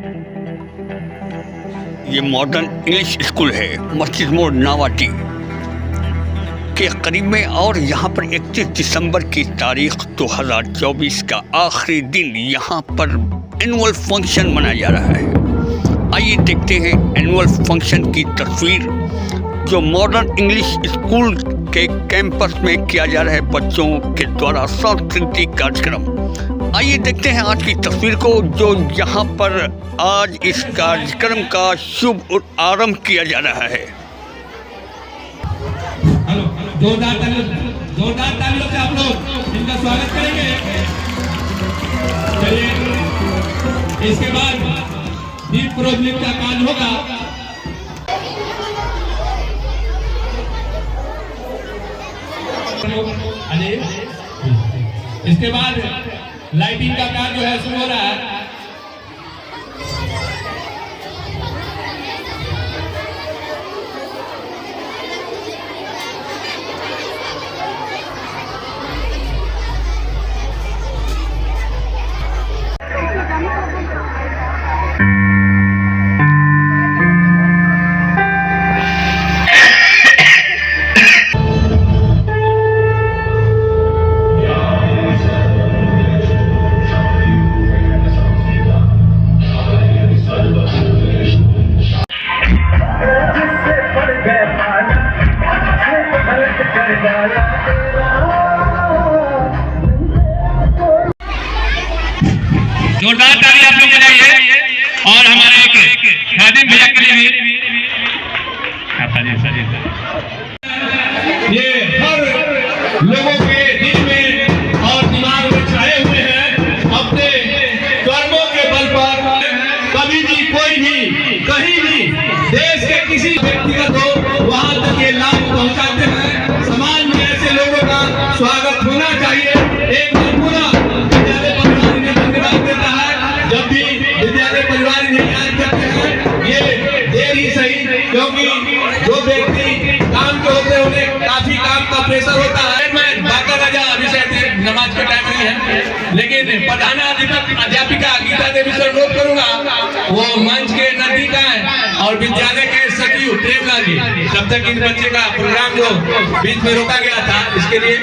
ये modern English school है मस्जिद मोड़ नावाटी के करीब में, और यहाँ पर 31 दिसंबर की तारीख 2024 का आखिरी दिन यहाँ पर एनुअल फंक्शन मनाया जा रहा है। आइए देखते हैं एनुअल फंक्शन की तस्वीर जो मॉडर्न इंग्लिश स्कूल के कैंपस में किया जा रहा है बच्चों के द्वारा सांस्कृतिक कार्यक्रम। आइए देखते हैं आज की तस्वीर को जो यहाँ पर आज इस कार्यक्रम का शुभ आरंभ किया जा रहा है। जोरदार तालियों से आप लोग इनका स्वागत करेंगे। चलिए इसके बाद दीप प्रोज्वलित का काज होगा। इसके बाद लाइटिंग का कार्य जो है शुरू हो रहा है। जोरदार ताली आप लोग बजाइए और हमारे एक खादिम भैया के लिए ये हर लोगों के दिल में और दिमाग में छाए हुए हैं। अपने कर्मों के बल पर कभी भी कोई भी कहीं भी देश के किसी व्यक्तिगत हो वहां तक ये लाभ पहुंचाते हैं। समाज में ऐसे लोगों का स्वागत होना चाहिए। एक पूरा विद्यालय परिवार इन्हें धन्यवाद देता है। जब भी विद्यालय परिवार इन्हें याद करते हैं ये देर ही सही, क्योंकि जो व्यक्ति काम के होते हैं उन्हें काफी काम का प्रेशर होता है। मैं बाका राजा विषय थे, नमाज का टाइम नहीं है, लेकिन प्रधान अध्यापिका गीता देवी से अनुरोध करूंगा वो मंच के नजदीक आए और विद्यालय के सचिव प्रेमलाल जी जब तक इन बच्चे का प्रोग्राम जो बीच में रोका गया था इसके लिए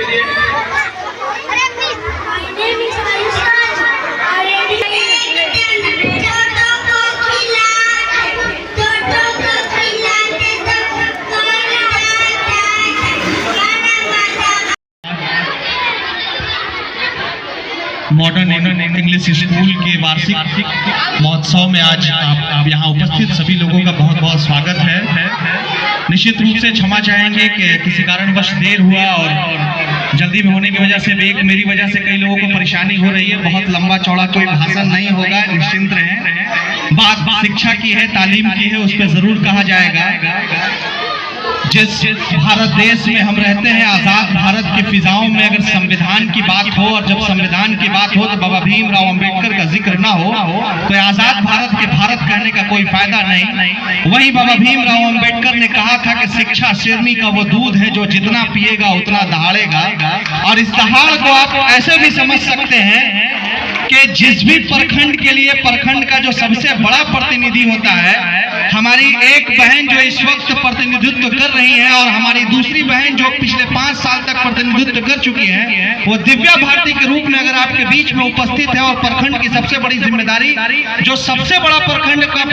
मॉडर्न इंग्लिश स्कूल के वार्षिक महोत्सव में आज आप यहाँ उपस्थित सभी लोगों का बहुत बहुत स्वागत है। निश्चित रूप से क्षमा चाहेंगे कि किसी कारणवश देर हुआ और जल्दी में होने की वजह से मेरी वजह से कई लोगों को परेशानी हो रही है। बहुत लंबा चौड़ा कोई भाषण नहीं होगा, निश्चिंत रहें। बात शिक्षा की है, तालीम की है, उस पर जरूर कहा जाएगा। जिस भारत देश में हम रहते हैं, आजाद भारत की फिजाओं में अगर संविधान की बात हो और जब संविधान की बात हो तो बाबा भीमराव अंबेडकर का जिक्र ना हो तो आजाद भारत के भारत कहने का कोई फायदा नहीं। वहीं बाबा भीमराव अंबेडकर ने कहा था कि शिक्षा शेरनी का वो दूध है जो जितना पिएगा उतना दहाड़ेगा। और इस दहाड़ को आप ऐसे भी समझ सकते हैं कि जिस भी प्रखंड के लिए प्रखंड का जो सबसे बड़ा प्रतिनिधि होता है, हमारी एक बहन जो इस वक्त प्रतिनिधित्व कर रही है और हमारी दूसरी बहन जो पिछले 5 साल तक प्रतिनिधित्व कर चुकी है, वो दिव्या भारती के रूप में अगर आपके बीच में उपस्थित है और प्रखंड की सबसे बड़ी जिम्मेदारी जो सबसे बड़ा प्रखंड का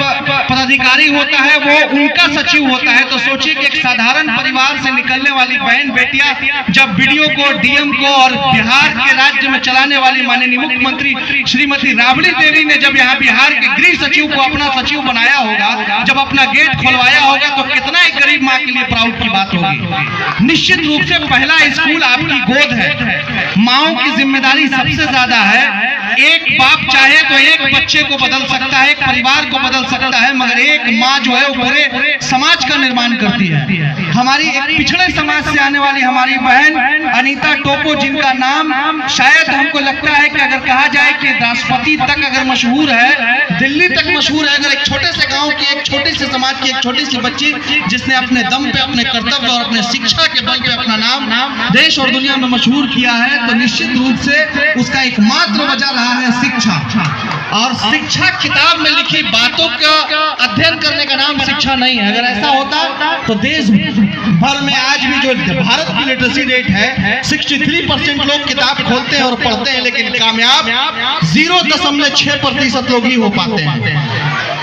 पदाधिकारी होता है वो उनका सचिव होता है। तो सोचिए कि एक साधारण परिवार से निकलने वाली बहन बेटियां जब बीडीओ को, डीएम को और बिहार के राज्य में चलाने वाली माननीय मुख्यमंत्री श्रीमती राबड़ी देवी ने जब यहाँ बिहार के गृह सचिव को अपना सचिव बनाया होगा, जब अपना गेट खोलवाया होगा, तो कितना एक गरीब माँ के लिए प्राउड की बात होगी। निश्चित रूप से पहला स्कूल आपकी गोद है। माँओं की जिम्मेदारी सबसे ज्यादा है। एक बाप चाहे तो एक बच्चे को बदल सकता है, एक परिवार को बदल सकता है, मगर एक माँ जो है वो पूरे समाज का निर्माण करती है। हमारी एक पिछड़े समाज से आने वाली हमारी बहन अनीता टोपो, जिनका नाम शायद हमको लगता है कि अगर कहा जाए कि राष्ट्रपति तक अगर मशहूर है, दिल्ली तक मशहूर है, अगर एक छोटे से गांव की, एक छोटे से समाज की, एक छोटी सी बच्ची जिसने अपने दम पे, अपने कर्तव्य और अपने शिक्षा के बल पे अपना नाम देश और दुनिया में मशहूर किया है, तो निश्चित रूप से उसका एकमात्र वजह रहा है शिक्षा। और शिक्षा किताब में लिखी बातों का अध्ययन करने का नाम शिक्षा नहीं है। अगर ऐसा होता तो देश भर में आज भी जो भारत की लिटरेसी रेट है 63% लोग किताब खोलते हैं और पढ़ते हैं, लेकिन कामयाब 0.6% लोग ही हो पाते हैं।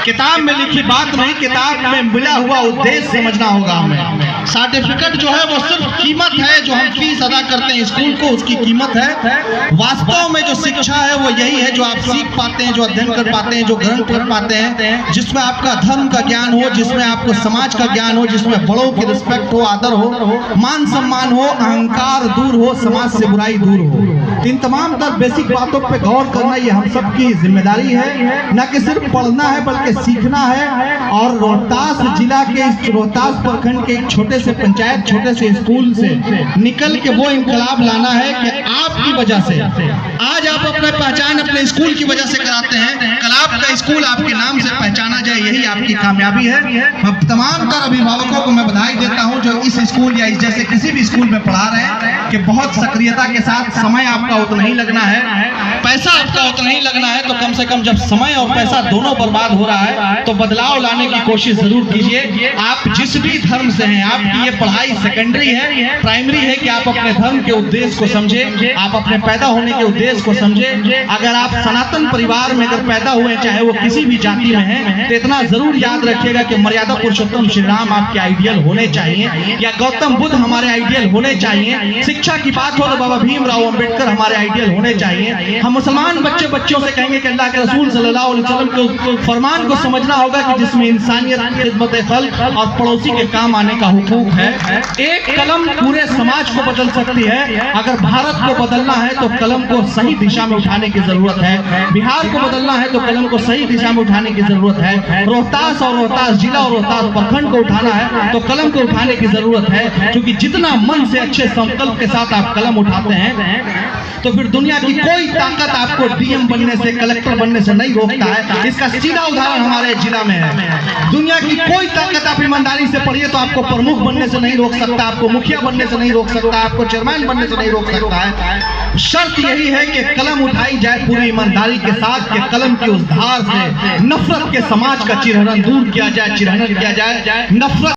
किताब में लिखी बात नहीं, किताब में मिला हुआ उद्देश्य समझना होगा हमें। सर्टिफिकेट जो है वो सिर्फ कीमत है, जो हम फीस अदा करते हैं स्कूल को, उसकी कीमत है। वास्तव में जो शिक्षा है वो यही है जो आप सीख पाते हैं, जो अध्ययन कर पाते हैं, जो ग्रहण कर पाते हैं, जिसमें आपका धर्म का ज्ञान हो, जिसमें आपको समाज का ज्ञान हो, जिसमें बड़ों की रिस्पेक्ट हो, आदर हो, मान सम्मान हो, अहंकार दूर हो, समाज से बुराई दूर हो। इन तमाम तर बेसिक बातों पे गौर करना ये हम सबकी जिम्मेदारी है, न कि सिर्फ पढ़ना है बल्कि सीखना है। और रोहतास जिला के इस रोहतास प्रखंड के एक छोटे से पंचायत, छोटे से स्कूल से निकल के वो इनकलाब लाना है कि आपकी वजह से आज आप अपना पहचान अपने स्कूल की वजह से कराते हैं, कल आपका स्कूल आपके नाम से पहचाना जाए, यही आपकी कामयाबी है। मैं तमाम तर अभिभावकों को मैं बधाई देता हूं जो इस स्कूल या इस जैसे किसी भी स्कूल में पढ़ा रहे हैं कि बहुत सक्रियता के साथ, समय आपका उतना ही लगना है, पैसा आपका उतना ही लगना है, तो कम से कम जब समय और पैसा दोनों बर्बाद हो रहा है तो बदलाव लाने की कोशिश जरूर कीजिए। आप जिस भी धर्म से हैं, आपकी ये पढ़ाई सेकेंडरी है, प्राइमरी है कि आप अपने धर्म के उद्देश्य को समझे, आप अपने पैदा होने के उद्देश्य को समझे। अगर आप सनातन परिवार में अगर पैदा हुए, चाहे वो किसी भी जाति में है, तो इतना जरूर याद रखिएगा कि मर्यादा पुरुषोत्तम श्री राम आपके आइडियल होने चाहिए, या गौतम बुद्ध हमारे आइडियल होने चाहिए। शिक्षा की बात हो तो बाबा भीमराव अंबेडकर हमारे आइडियल होने चाहिए। हम मुसलमान बच्चों से कहेंगे कि अल्लाह के रसूल सल्लल्लाहु अलैहि वसल्लम के फरमान को समझना होगा कि जिसमें इंसानियत, खिदमत खल्क और पड़ोसी के काम आने का हुकूक है। एक कलम पूरे समाज को बदल सकती है। अगर भारत को बदलना है तो कलम को सही दिशा में उठाने की जरूरत है। बिहार को बदलना है तो कलम को सही दिशा में उठाने की जरूरत है। रोहतास और रोहतास जिला और रोहतास प्रखंड को उठाना है तो कलम को उठाने की जरूरत है, क्योंकि जितना मन से अच्छे संकल्प के साथ आप कलम उठाते हैं तो फिर दुनिया की कोई ताकत आपको डीएम बनने से, कलेक्टर बनने से नहीं रोकता है। इसका सीधा उदाहरण हमारे जिला में है। दुनिया की कोई ताकत, आप ईमानदारी से पढ़िए, तो आपको प्रमुख बनने से नहीं रोक सकता, आपको मुखिया बनने से नहीं रोक सकता, आपको चेयरमैन बनने से नहीं रोक सकता है। शर्त यही है कि कलम उठाई जाए पूरी ईमानदारी के साथ, कि कलम की उस धार से नफरत के समाज का चिरहरण दूर किया जाए, चिरहरण किया जाए। नफरत